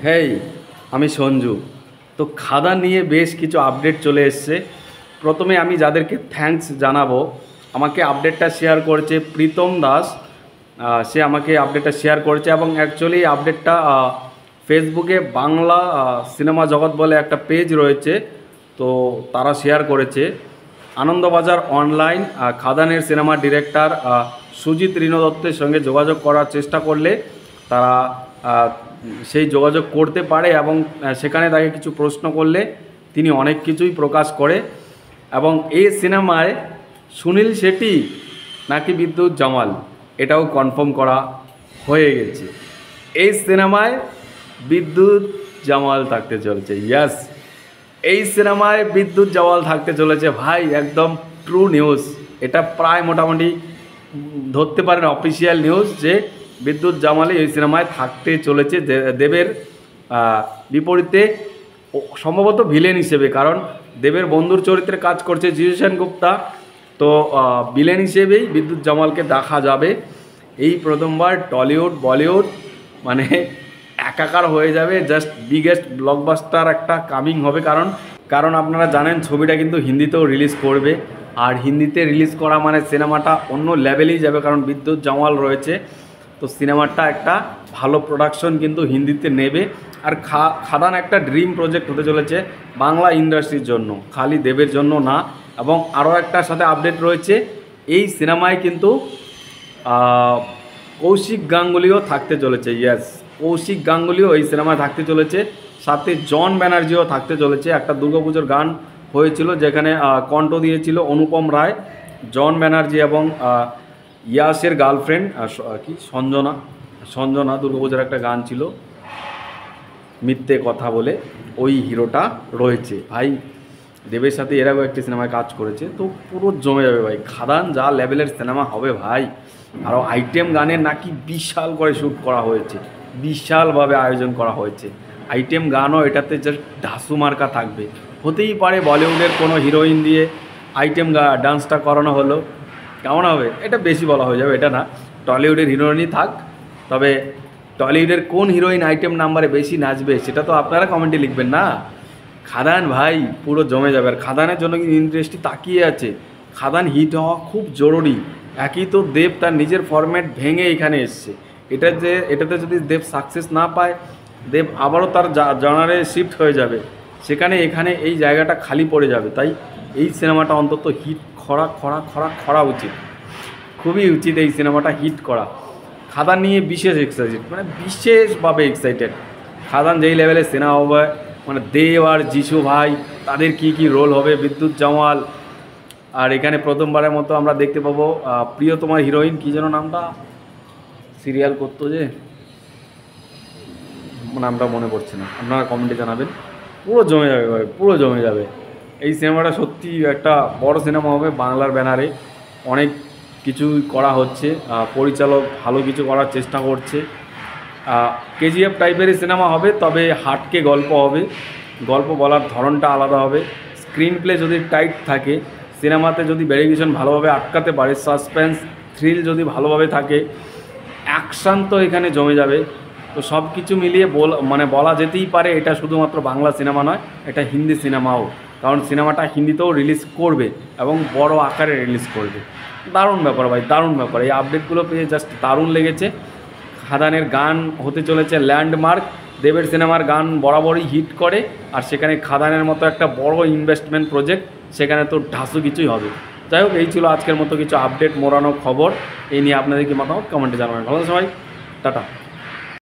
হেই, আমি সঞ্জু। তো খাদান নিয়ে বেশ কিছু আপডেট চলে এসছে। প্রথমে আমি যাদেরকে থ্যাঙ্কস জানাবো, আমাকে আপডেটটা শেয়ার করেছে প্রীতম দাস। সে আমাকে আপডেটটা শেয়ার করেছে এবং অ্যাকচুয়ালি আপডেটটা ফেসবুকে বাংলা সিনেমা জগৎ বলে একটা পেজ রয়েছে, তো তারা শেয়ার করেছে। আনন্দবাজার অনলাইন খাদানের সিনেমার ডিরেক্টর সুজিত রিনো দত্তের সঙ্গে যোগাযোগ করার চেষ্টা করলে তারা সেই যোগাযোগ করতে পারে এবং সেখানে তাকে কিছু প্রশ্ন করলে তিনি অনেক কিছুই প্রকাশ করে। এবং এই সিনেমায় সুনীল শেট্টি নাকি বিদ্যুৎ জামাল, এটাও কনফার্ম করা হয়ে গেছে। এই সিনেমায় বিদ্যুৎ জামাল থাকতে চলেছে। ইয়াস, এই সিনেমায় বিদ্যুৎ জামাল থাকতে চলেছে ভাই, একদম ট্রু নিউজ। এটা প্রায় মোটামুটি ধরতে পারেন অফিসিয়াল নিউজ যে বিদ্যুৎ জামালই এই সিনেমায় থাকতে চলেছে দেবের বিপরীতে, সম্ভবত ভিলেন হিসেবে, কারণ দেবের বন্ধুর চরিত্রে কাজ করছে জিজু সেনগুপ্তা। তো ভিলেন হিসেবেই বিদ্যুৎ জামালকে দেখা যাবে। এই প্রথমবার টলিউড বলিউড মানে একাকার হয়ে যাবে, জাস্ট বিগেস্ট ব্লকবাস্টার একটা কামিং হবে। কারণ আপনারা জানেন ছবিটা কিন্তু হিন্দিতেও রিলিজ করবে, আর হিন্দিতে রিলিজ করা মানে সিনেমাটা অন্য লেভেলেই যাবে, কারণ বিদ্যুৎ জামাল রয়েছে। তো সিনেমাটা একটা ভালো প্রোডাকশন কিন্তু হিন্দিতে নেবে। আর খাদান একটা ড্রিম প্রজেক্ট হতে চলেছে বাংলা ইন্ডাস্ট্রির জন্য, খালি দেবের জন্য না। এবং আরও একটার সাথে আপডেট রয়েছে, এই সিনেমায় কিন্তু কৌশিক গাঙ্গুলিও থাকতে চলেছে। ইয়েস, কৌশিক গাঙ্গুলিও এই সিনেমায় থাকতে চলেছে, সাথে জন ব্যানার্জিও থাকতে চলেছে। একটা দুর্গাপুজোর গান হয়েছিল যেখানে কণ্ঠ দিয়েছিল অনুপম রায়, জন ব্যানার্জি এবং ইয়াসের গার্লফ্রেন্ড কি সঞ্জনা দুর্গাপুজোর একটা গান ছিল মিথ্যে কথা বলে, ওই হিরোটা রয়েছে। ভাই দেবের সাথে এরাও একটি সিনেমায় কাজ করেছে, তো পুরো জমে যাবে ভাই। খাদান যা লেভেলের সিনেমা হবে ভাই। আরও আইটেম গানের নাকি বিশাল করে শ্যুট করা হয়েছে, বিশালভাবে আয়োজন করা হয়েছে। আইটেম গানও এটাতে জাস্ট ঢাসু মার্কা থাকবে। হতেই পারে বলিউডের কোনো হিরোইন দিয়ে আইটেম ডান্সটা করানো হলো, কেমন হবে এটা বেশি বলা হয়ে যাবে, এটা না। টলিউডের হিরোইনই থাক, তবে টলিউডের কোন হিরোইন আইটেম নাম্বারে বেশি নাচবে সেটা তো আপনারা কমেন্টে লিখবেন না। খাদান ভাই পুরো জমে যাবে। আর খাদানের জন্য কিন্তু ইন্ডাস্ট্রি তাকিয়ে আছে, খাদান হিট হওয়া খুব জরুরি। একই তো দেব তার নিজের ফরম্যাট ভেঙে এখানে এসছে, এটাতে যদি দেব সাকসেস না পায়, দেব আবারও তার জনারে শিফট হয়ে যাবে, সেখানে এখানে এই জায়গাটা খালি পড়ে যাবে। তাই এই সিনেমাটা অন্তত হিট করা উচিত, খুবই উচিত এই সিনেমাটা হিট করা। খাদান নিয়ে বিশেষ এক্সাইটেড, মানে বিশেষভাবে এক্সাইটেড। খাদান যেই লেভেলে সিনেমা হবে, মানে দেব আর যিশু ভাই তাদের কি রোল হবে, বিদ্যুৎ জামাল। আর এখানে প্রথমবারের মতো আমরা দেখতে পাবো প্রিয়তমার হিরোইন, কী যেন নামটা, সিরিয়াল করতো যে, নামটা মনে পড়ছে না, আপনারা কমেন্টে জানাবেন। পুরো জমে যাবে ভাই, পুরো জমে যাবে। এই সিনেমাটা সত্যি একটা বড় সিনেমা হবে বাংলার ব্যানারে। অনেক কিছুই করা হচ্ছে, পরিচালক ভালো কিছু করার চেষ্টা করছে। কেজিএফ টাইপেরই সিনেমা হবে, তবে হাটকে গল্প হবে, গল্প বলার ধরনটা আলাদা হবে। স্ক্রিন প্লে যদি টাইট থাকে, সিনেমাতে যদি ভ্যারিয়েশন ভালোভাবে আটকাতে পারে, সাসপেন্স থ্রিল যদি ভালোভাবে থাকে, অ্যাকশান তো এখানে জমে যাবে। তো সব কিছু মিলিয়ে বলা যেতেই পারে এটা শুধুমাত্র বাংলা সিনেমা নয়, এটা হিন্দি সিনেমাও, কারণ সিনেমাটা হিন্দিতেও রিলিজ করবে এবং বড় আকারে রিলিজ করবে। দারুণ ব্যাপার ভাই, দারুণ ব্যাপার। এই আপডেটগুলো পেয়ে জাস্ট দারুণ লেগেছে। খাদানের গান হতে চলেছে ল্যান্ডমার্ক। দেবের সিনেমার গান বরাবরই হিট করে, আর সেখানে খাদানের মতো একটা বড় ইনভেস্টমেন্ট প্রজেক্ট, সেখানে তো ঢাসু কিছুই হবে। যাই হোক, এই ছিল আজকের মতো কিছু আপডেট মোড়ানো খবর। এই নিয়ে আপনাদের কি মতামত কমেন্টে জানাবেন। ভালো সবাই, টাটা।